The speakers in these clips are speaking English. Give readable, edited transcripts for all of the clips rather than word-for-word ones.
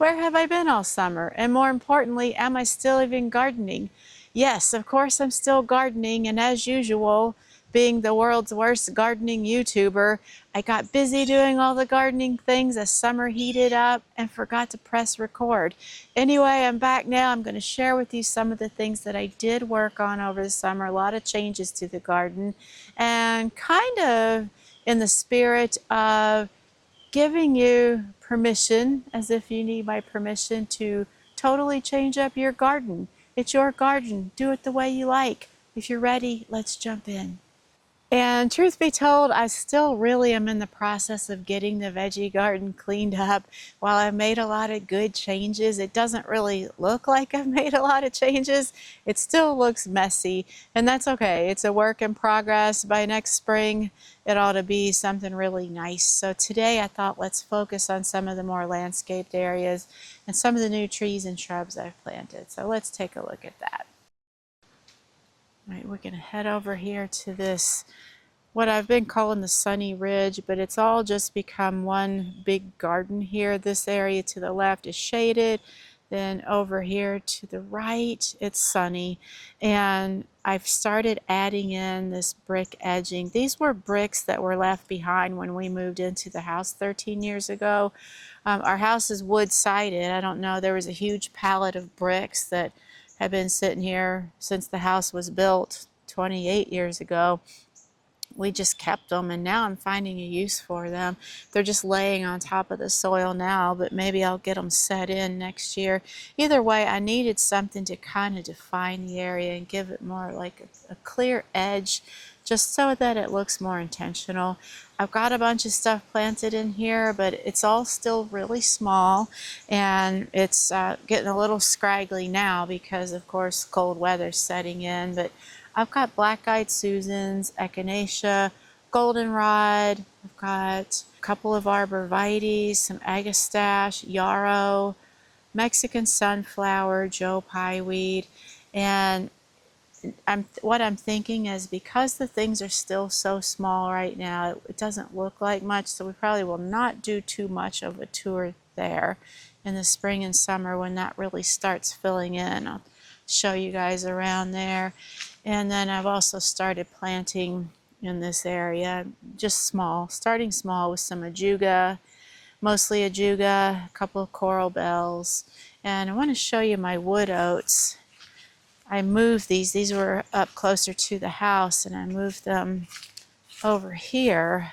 Where have I been all summer? And more importantly, am I still even gardening? Yes, of course I'm still gardening, and as usual, being the world's worst gardening YouTuber, I got busy doing all the gardening things as summer heated up and forgot to press record. Anyway, I'm back now. I'm going to share with you some of the things that I did work on over the summer, a lot of changes to the garden, and kind of in the spirit of giving you permission, as if you need my permission to totally change up your garden. It's your garden. Do it the way you like. If you're ready, let's jump in. And truth be told, I still really am in the process of getting the veggie garden cleaned up. While I've made a lot of good changes, it doesn't really look like I've made a lot of changes. It still looks messy, and that's okay. It's a work in progress. By next spring, it ought to be something really nice. So today I thought let's focus on some of the more landscaped areas and some of the new trees and shrubs I've planted. So let's take a look at that. All right, we're going to head over here to this, what I've been calling the Sunny Ridge, but it's all just become one big garden here. This area to the left is shaded. Then over here to the right, it's sunny. And I've started adding in this brick edging. These were bricks that were left behind when we moved into the house 13 years ago. Our house is wood-sided. I don't know, there was a huge pallet of bricks that have been sitting here since the house was built 28 years ago. We just kept them, and now I'm finding a use for them. They're just laying on top of the soil now, but maybe I'll get them set in next year. Either way, I needed something to kind of define the area and give it more like a clear edge, just so that it looks more intentional. I've got a bunch of stuff planted in here, but it's all still really small, and it's getting a little scraggly now because, of course, cold weather's setting in. But I've got black-eyed Susans, echinacea, goldenrod. I've got a couple of arborvitaes, some agastache, yarrow, Mexican sunflower, Joe Pye weed, and what I'm thinking is, because the things are still so small right now, it doesn't look like much, so we probably will not do too much of a tour there. In the spring and summer, when that really starts filling in, I'll show you guys around there. And then I've also started planting in this area, just small, starting small with some ajuga, mostly ajuga, a couple of coral bells. And I want to show you my wood oats. I moved these were up closer to the house, and I moved them over here.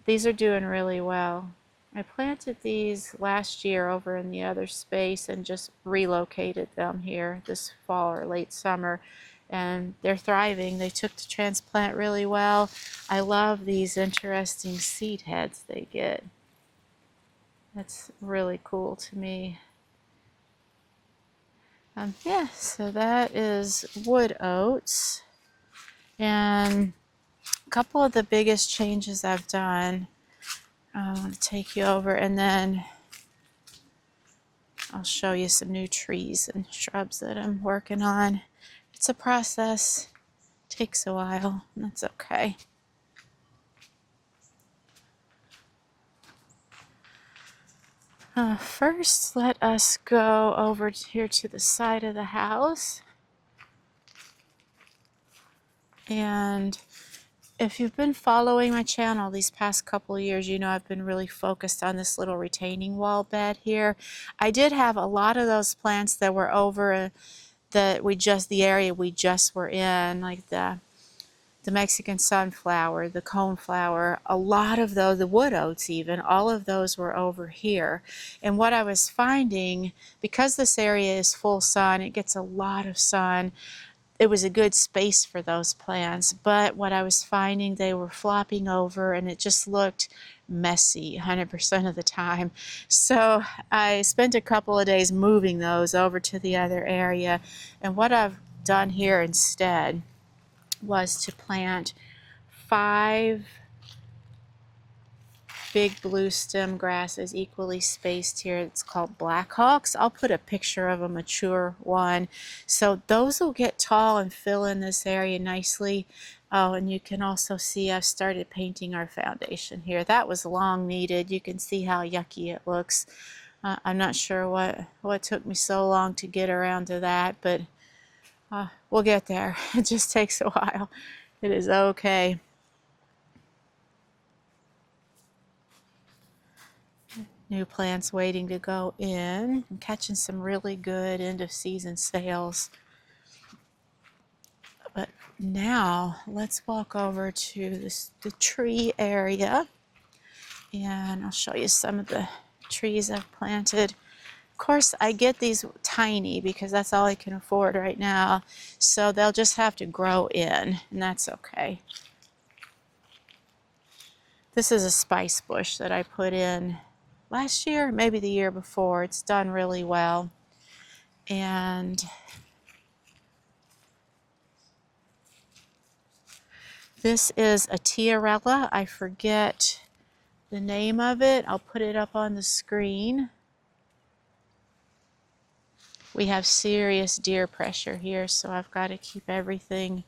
These are doing really well. I planted these last year over in the other space and just relocated them here this fall or late summer, and they're thriving. They took the transplant really well. I love these interesting seed heads they get. That's really cool to me. Yeah, so that is wood oats. And a couple of the biggest changes I've done, I want to take you over, and then I'll show you some new trees and shrubs that I'm working on. It's a process, takes a while, and that's okay. First, let us go over here to the side of the house. And if you've been following my channel these past couple of years, you know I've been really focused on this little retaining wall bed here. I did have a lot of those plants that were over the area we just were in, like the Mexican sunflower, the coneflower, a lot of those, the wood oats even, all of those were over here. And what I was finding, because this area is full sun, it gets a lot of sun, it was a good space for those plants. But what I was finding, they were flopping over, and it just looked messy 100% of the time. So I spent a couple of days moving those over to the other area. And what I've done here instead was to plant 5 big blue stem grasses equally spaced here. It's called Black Hawks. I'll put a picture of a mature one. So those will get tall and fill in this area nicely. Oh, and you can also see I've started painting our foundation here. That was long needed. You can see how yucky it looks. I'm not sure what took me so long to get around to that, but we'll get there. It just takes a while. It is okay. New plants waiting to go in. I'm catching some really good end of season sales. But now let's walk over to the tree area, and I'll show you some of the trees I've planted. Of course, I get these tiny because that's all I can afford right now, so they'll just have to grow in, and that's okay. This is a spice bush that I put in last year, maybe the year before. It's done really well. And this is a tiarella. I forget the name of it. I'll put it up on the screen. We have serious deer pressure here, so I've got to keep everything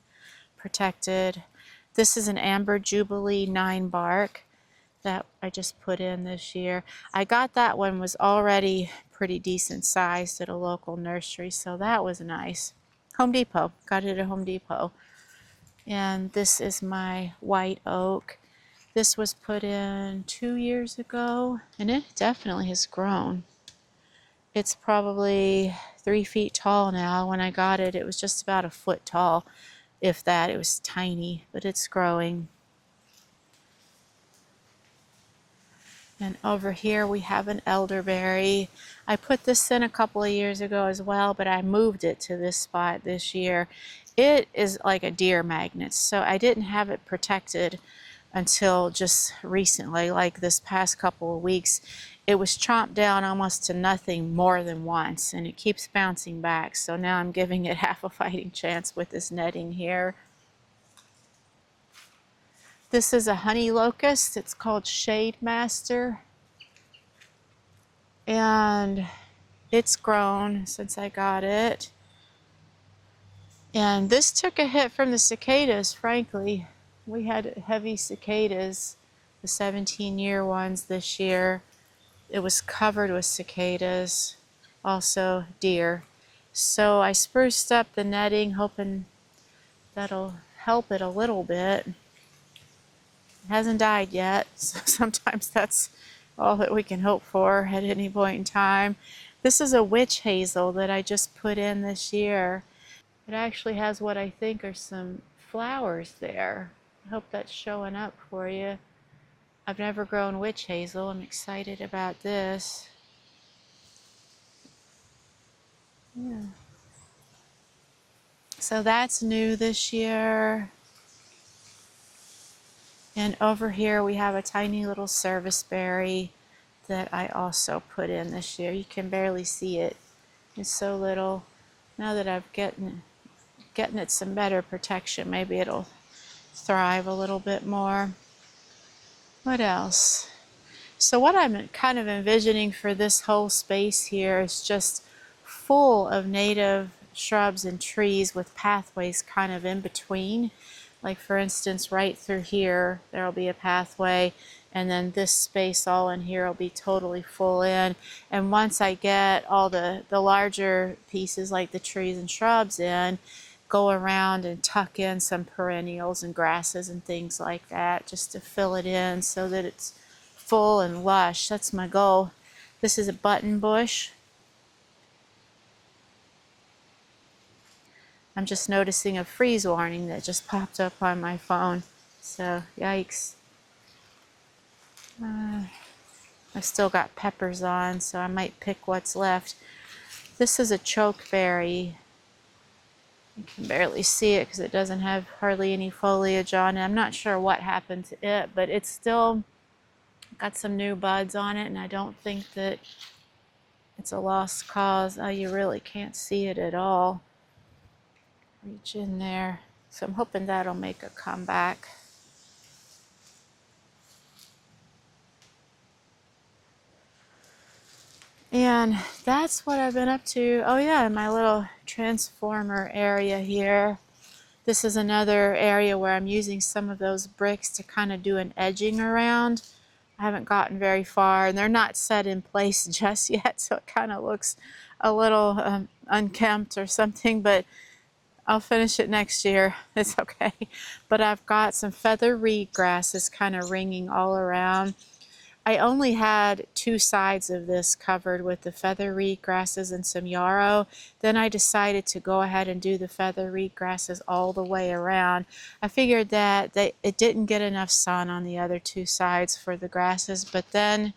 protected. This is an Amber Jubilee 9 bark that I just put in this year. I got that one was already pretty decent sized at a local nursery, so that was nice. Home Depot, got it at Home Depot. And this is my white oak. This was put in 2 years ago, and it definitely has grown. It's probably 3 feet tall now. When I got it, it was just about a foot tall, if that. It was tiny, but it's growing. And over here we have an elderberry. I put this in a couple of years ago as well, but I moved it to this spot this year. It is like a deer magnet, so I didn't have it protected until just recently, like this past couple of weeks. It was chomped down almost to nothing more than once, and it keeps bouncing back, so now I'm giving it half a fighting chance with this netting here. This is a honey locust. It's called Shade Master, and it's grown since I got it. And this took a hit from the cicadas, frankly. We had heavy cicadas, the 17-year ones this year. It was covered with cicadas, also deer. So I spruced up the netting, hoping that'll help it a little bit. It hasn't died yet, so sometimes that's all that we can hope for at any point in time. This is a witch hazel that I just put in this year. It actually has what I think are some flowers there. I hope that's showing up for you. I've never grown witch hazel. I'm excited about this. Yeah. So that's new this year. And over here we have a tiny little serviceberry that I also put in this year. You can barely see it. It's so little. Now that I've getting it some better protection, maybe it'll thrive a little bit more. What else? So what I'm kind of envisioning for this whole space here is just full of native shrubs and trees with pathways kind of in between. Like for instance, right through here, there'll be a pathway, and then this space all in here will be totally full in. And once I get all the larger pieces like the trees and shrubs in, go around and tuck in some perennials and grasses and things like that just to fill it in so that it's full and lush. That's my goal. This is a button bush. I'm just noticing a freeze warning that just popped up on my phone. So, yikes. I've still got peppers on, so I might pick what's left. This is a chokeberry. You can barely see it because it doesn't have hardly any foliage on it. I'm not sure what happened to it, but it's still got some new buds on it, and I don't think that it's a lost cause. Oh, you really can't see it at all. Reach in there. So I'm hoping that'll make a comeback. And that's what I've been up to. Oh yeah, my little transformer area here. This is another area where I'm using some of those bricks to kind of do an edging around. I haven't gotten very far, and they're not set in place just yet, so it kind of looks a little unkempt or something, but I'll finish it next year. It's okay. But I've got some feather reed grasses kind of ringing all around. I only had two sides of this covered with the feather reed grasses and some yarrow. Then I decided to go ahead and do the feather reed grasses all the way around. I figured that it didn't get enough sun on the other two sides for the grasses, but then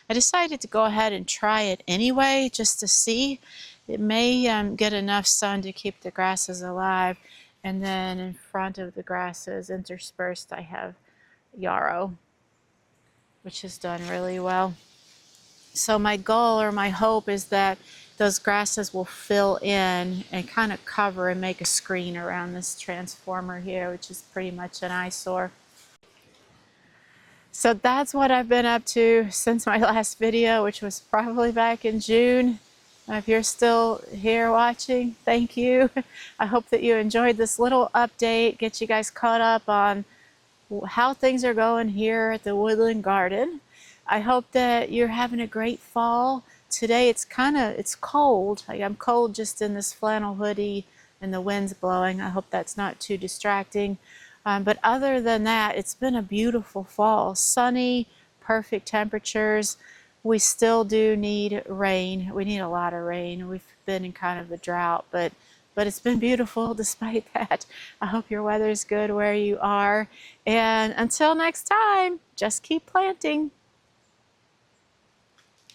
I decided to go ahead and try it anyway, just to see. It may get enough sun to keep the grasses alive. And then in front of the grasses, interspersed, I have yarrow, which has done really well. So my goal or my hope is that those grasses will fill in and kind of cover and make a screen around this transformer here, which is pretty much an eyesore. So that's what I've been up to since my last video, which was probably back in June. If you're still here watching, thank you. I hope that you enjoyed this little update, get you guys caught up on how things are going here at the Woodland Garden. I hope that you're having a great fall. Today it's cold. I'm cold just in this flannel hoodie and the wind's blowing. I hope that's not too distracting. But other than that, it's been a beautiful fall. Sunny, perfect temperatures. We still do need rain. We need a lot of rain. We've been in kind of a drought, but it's been beautiful despite that. I hope your weather's good where you are. And until next time, just keep planting.